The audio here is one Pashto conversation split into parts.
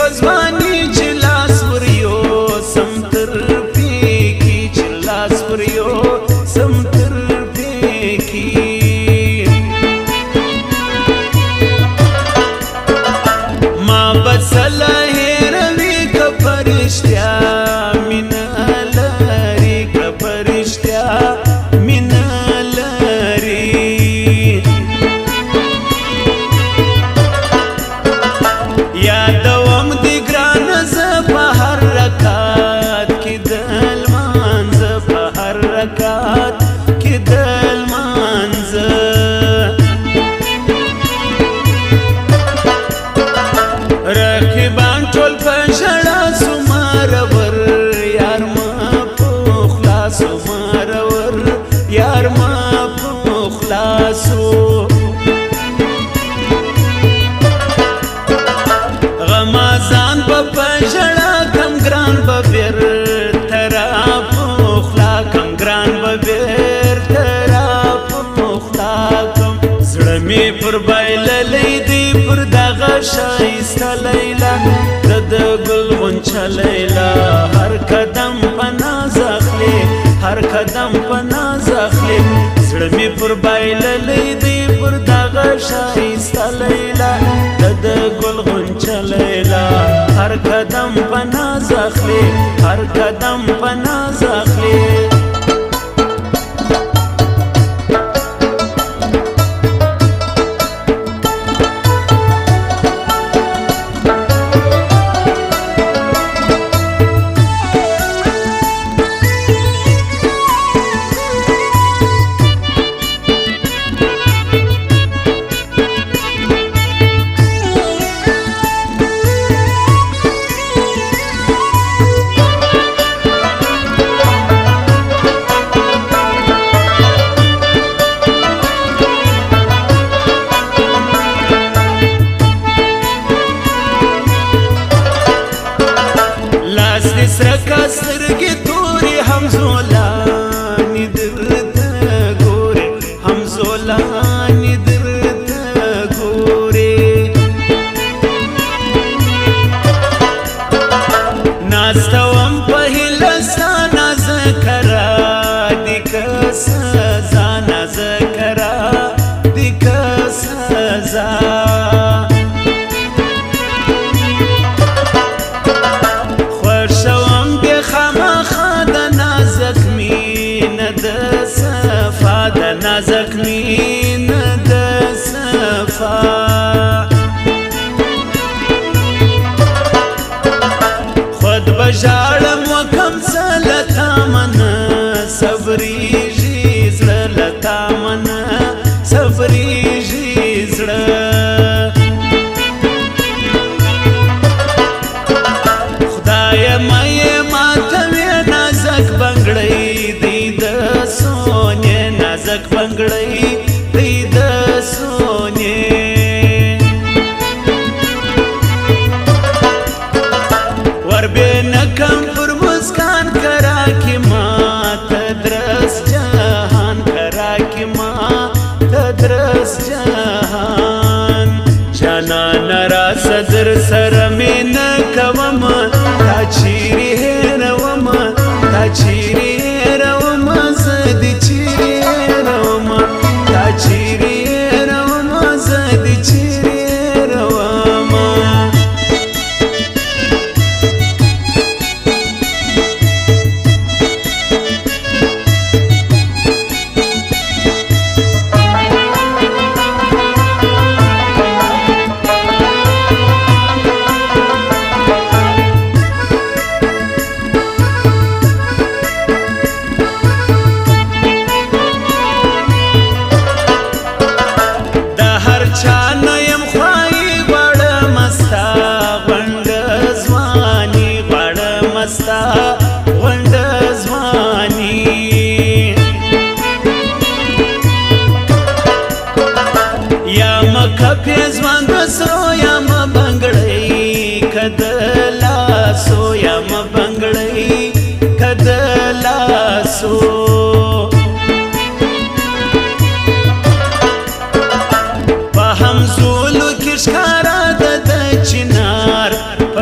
پزوانی چې لاس وریو سم تر پیکی چې لاس وریو سم تر پیکی ما بسله هیروي که پرشتیا مینه لري که پرشتیا مینه لري یادوم دی ګرانه زه په هر رکعت کې د لمانځه په هر رکعت کې د لمانځه رقیبان ټول په ژړا سو مرور یار ما په خلاصو مرور یار ما په خلاصو غمازان په ژړا کم ګران به بیرته راپخلا کم ګران به بیرته راپخلا کم زړه مې پر بایللی دی پر دغه ښایسته لیلا د ګل غونچه لیلا هر قدم په ناز اخلي هر قدم په ناز اخلي زړه مې پر بایللی دی پر دغه ښایسته لیلا د ګل غونچه لیلا هر قدم په ناز اخلي هر قدم په ناز اخلي سرکا سترګې تورې همزولانې درته ګورې همزولانې درته ګورې ناسته وم په هیله ستا نازکه را دي که سزا نازکه را دي که سزا نازک مین د صفا خود بژاړم وکم څه لتا منه صبریږي زړه لتا منه صبریږي زړه خدایه مې ماتوې نازک بنګړی دی د سونې نازک بنګړی دی د سونې وربې نکم پر مسکان کرا کې ما تدرس جهان کرا کې ما تدرس جهان جانان را صدر سره مې نه کوم تا چیرې هېروم تا چیرې هېروم زه دې چیرې هېروم تا چیرې هېروم زه دې چیرې هېروم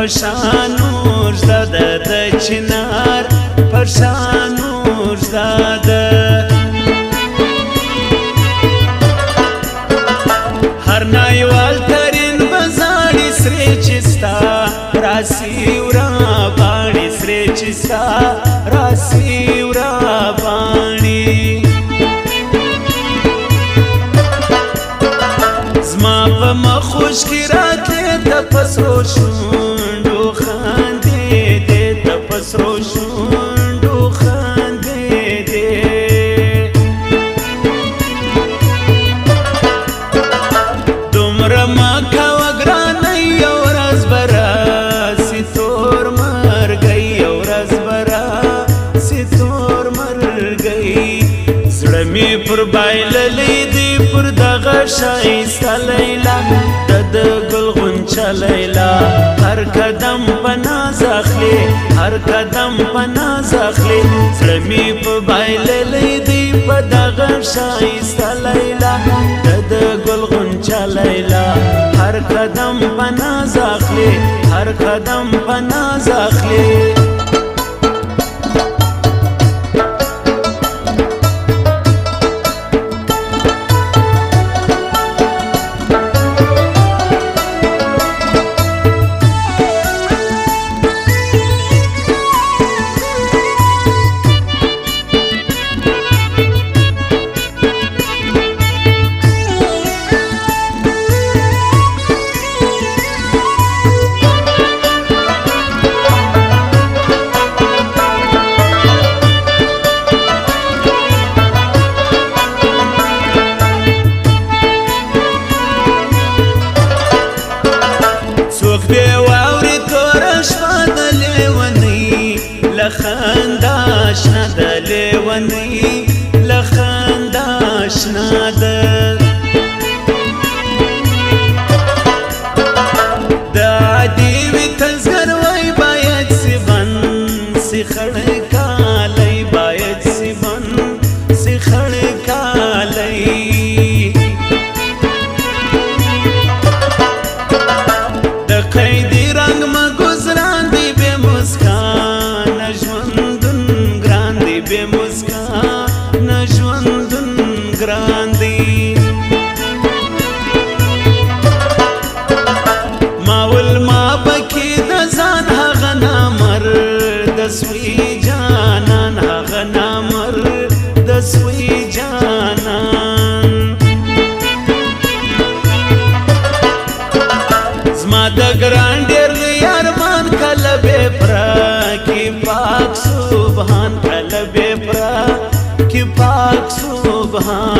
پشان ورزداد د چنار پشان ورزداد هر نایوال ترین بزاړي سره چستا راسی ورا باندې سره چستا راسی ورا باندې زما په مخوش کی راتله د پسرو شوندو خاندې دې د پسرو شوندو خاندې دې دومره ما کاوه ګرانه یو ورځ به راسي تور مرګی یو ورځ به راسي تور مرګی زړه مې پر بایللی دی پر دغه ښایسته لیلا د ګل غونچه لیلا هر قدم په ناز اخلي هر قدم په ناز اخلي زړه مې په بایللی دی په دغه ښایسته لیلا د ګل غونچه لیلا هر قدم په ناز اخلي هر قدم په ناز اخلي څوک دې واوري توره شپه د لیونۍ له خندا شنه د لیونۍ له خندا شنه ده د عادي وي تزګر وای باید سی بند سی خړ کالی باید سی بند سی خړ کالی قیدی رنگ ما گزران دی بے مسکان ژوندون ګران دی بے مسکان ژوندون ګران دی ماول ما بکی د ځان هغه نامر د سوی جانان هغه نامر د سوی جانان زما د ګران ډېر لوی ارمان کله بې پوره کی پاک سبحان کله بې پوره کی پاک سبحان